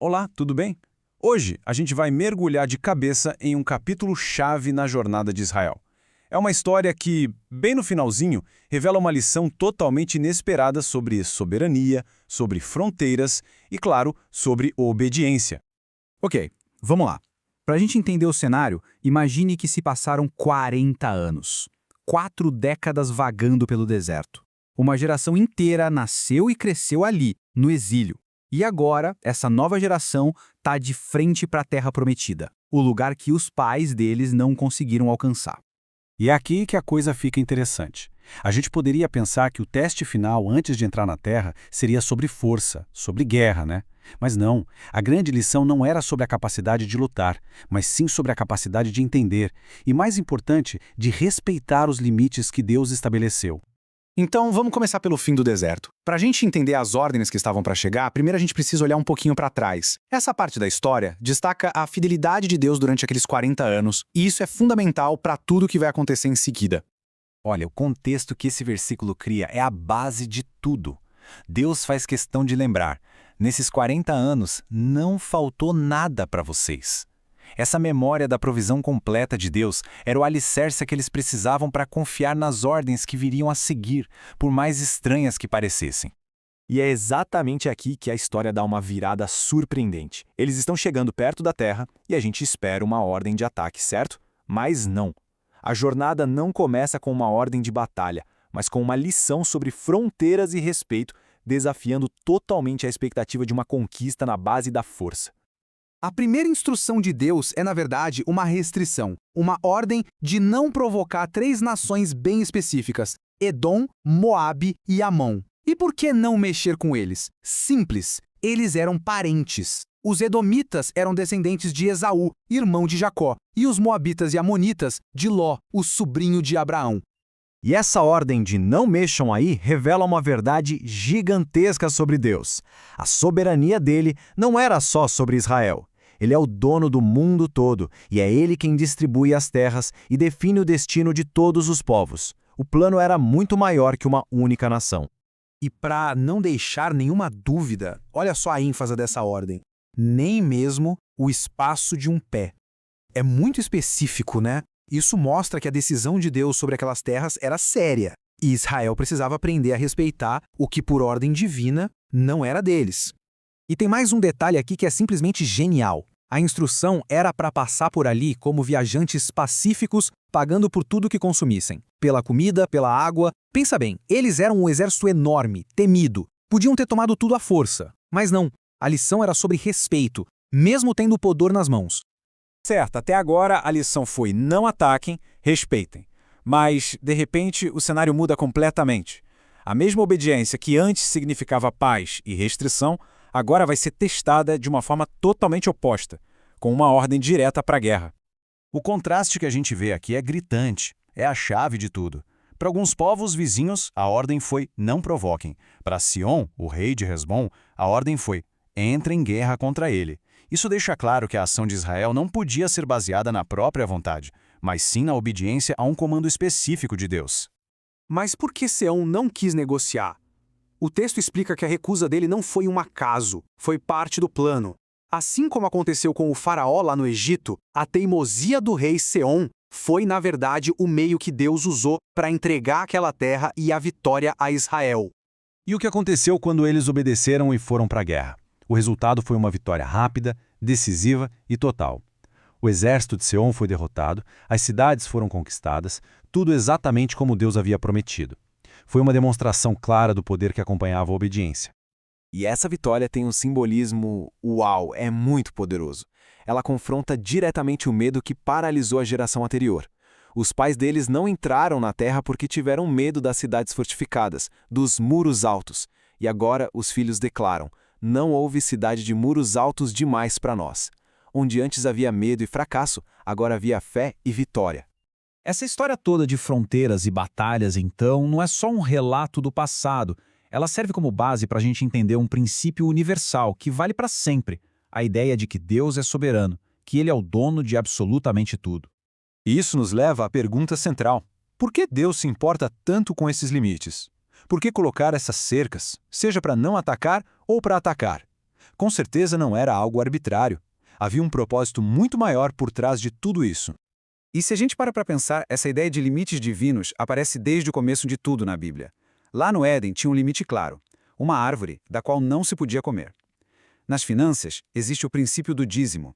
Olá, tudo bem? Hoje a gente vai mergulhar de cabeça em um capítulo-chave na jornada de Israel. É uma história que, bem no finalzinho, revela uma lição totalmente inesperada sobre soberania, sobre fronteiras e, claro, sobre obediência. Ok, vamos lá. Para a gente entender o cenário, imagine que se passaram 40 anos. 4 décadas vagando pelo deserto. Uma geração inteira nasceu e cresceu ali, no exílio. E agora, essa nova geração está de frente para a Terra Prometida, o lugar que os pais deles não conseguiram alcançar. E é aqui que a coisa fica interessante. A gente poderia pensar que o teste final antes de entrar na Terra seria sobre força, sobre guerra, né? Mas não, a grande lição não era sobre a capacidade de lutar, mas sim sobre a capacidade de entender e, mais importante, de respeitar os limites que Deus estabeleceu. Então, vamos começar pelo fim do deserto. Para a gente entender as ordens que estavam para chegar, primeiro a gente precisa olhar um pouquinho para trás. Essa parte da história destaca a fidelidade de Deus durante aqueles 40 anos, e isso é fundamental para tudo que vai acontecer em seguida. Olha, o contexto que esse versículo cria é a base de tudo. Deus faz questão de lembrar: nesses 40 anos não faltou nada para vocês. Essa memória da provisão completa de Deus era o alicerce que eles precisavam para confiar nas ordens que viriam a seguir, por mais estranhas que parecessem. E é exatamente aqui que a história dá uma virada surpreendente. Eles estão chegando perto da Terra e a gente espera uma ordem de ataque, certo? Mas não. A jornada não começa com uma ordem de batalha, mas com uma lição sobre fronteiras e respeito, desafiando totalmente a expectativa de uma conquista na base da força. A primeira instrução de Deus é, na verdade, uma restrição, uma ordem de não provocar 3 nações bem específicas: Edom, Moabe e Amon. E por que não mexer com eles? Simples, eles eram parentes. Os edomitas eram descendentes de Esaú, irmão de Jacó, e os moabitas e amonitas de Ló, o sobrinho de Abraão. E essa ordem de não mexam aí revela uma verdade gigantesca sobre Deus. A soberania dele não era só sobre Israel. Ele é o dono do mundo todo, e é ele quem distribui as terras e define o destino de todos os povos. O plano era muito maior que uma única nação. E para não deixar nenhuma dúvida, olha só a ênfase dessa ordem: nem mesmo o espaço de um pé. É muito específico, né? Isso mostra que a decisão de Deus sobre aquelas terras era séria, e Israel precisava aprender a respeitar o que, por ordem divina, não era deles. E tem mais um detalhe aqui que é simplesmente genial. A instrução era para passar por ali como viajantes pacíficos, pagando por tudo que consumissem. Pela comida, pela água. Pensa bem, eles eram um exército enorme, temido. Podiam ter tomado tudo à força. Mas não, a lição era sobre respeito, mesmo tendo o poder nas mãos. Certo, até agora a lição foi: não ataquem, respeitem. Mas, de repente, o cenário muda completamente. A mesma obediência que antes significava paz e restrição, agora vai ser testada de uma forma totalmente oposta, com uma ordem direta para a guerra. O contraste que a gente vê aqui é gritante, é a chave de tudo. Para alguns povos vizinhos, a ordem foi não provoquem. Para Sion, o rei de Hesbom, a ordem foi entre em guerra contra ele. Isso deixa claro que a ação de Israel não podia ser baseada na própria vontade, mas sim na obediência a um comando específico de Deus. Mas por que Seom não quis negociar? O texto explica que a recusa dele não foi um acaso, foi parte do plano. Assim como aconteceu com o faraó lá no Egito, a teimosia do rei Seom foi, na verdade, o meio que Deus usou para entregar aquela terra e a vitória a Israel. E o que aconteceu quando eles obedeceram e foram para a guerra? O resultado foi uma vitória rápida, decisiva e total. O exército de Seom foi derrotado, as cidades foram conquistadas, tudo exatamente como Deus havia prometido. Foi uma demonstração clara do poder que acompanhava a obediência. E essa vitória tem um simbolismo, uau, é muito poderoso. Ela confronta diretamente o medo que paralisou a geração anterior. Os pais deles não entraram na terra porque tiveram medo das cidades fortificadas, dos muros altos. E agora os filhos declaram: não houve cidade de muros altos demais para nós. Onde antes havia medo e fracasso, agora havia fé e vitória. Essa história toda de fronteiras e batalhas, então, não é só um relato do passado. Ela serve como base para a gente entender um princípio universal que vale para sempre: a ideia de que Deus é soberano, que Ele é o dono de absolutamente tudo. E isso nos leva à pergunta central: por que Deus se importa tanto com esses limites? Por que colocar essas cercas, seja para não atacar ou para atacar? Com certeza não era algo arbitrário. Havia um propósito muito maior por trás de tudo isso. E se a gente para pensar, essa ideia de limites divinos aparece desde o começo de tudo na Bíblia. Lá no Éden tinha um limite claro, uma árvore da qual não se podia comer. Nas finanças, existe o princípio do dízimo.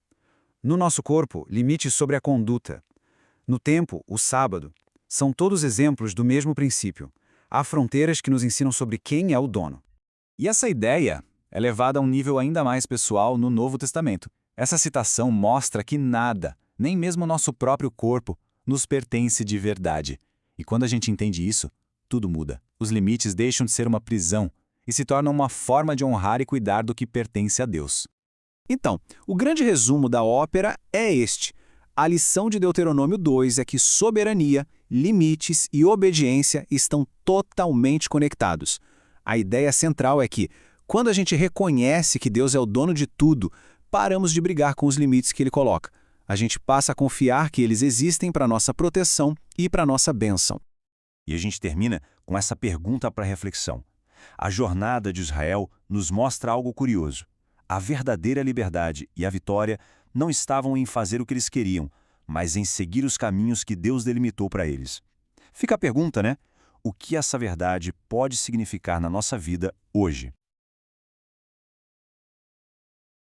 No nosso corpo, limites sobre a conduta. No tempo, o sábado. São todos exemplos do mesmo princípio. Há fronteiras que nos ensinam sobre quem é o dono. E essa ideia é levada a um nível ainda mais pessoal no Novo Testamento. Essa citação mostra que nada, nem mesmo o nosso próprio corpo, nos pertence de verdade. E quando a gente entende isso, tudo muda. Os limites deixam de ser uma prisão e se tornam uma forma de honrar e cuidar do que pertence a Deus. Então, o grande resumo da ópera é este. A lição de Deuteronômio 2 é que soberania, limites e obediência estão totalmente conectados. A ideia central é que, quando a gente reconhece que Deus é o dono de tudo, paramos de brigar com os limites que Ele coloca. A gente passa a confiar que eles existem para nossa proteção e para nossa bênção. E a gente termina com essa pergunta para reflexão. A jornada de Israel nos mostra algo curioso. A verdadeira liberdade e a vitória não estavam em fazer o que eles queriam, mas em seguir os caminhos que Deus delimitou para eles. Fica a pergunta, né? O que essa verdade pode significar na nossa vida hoje?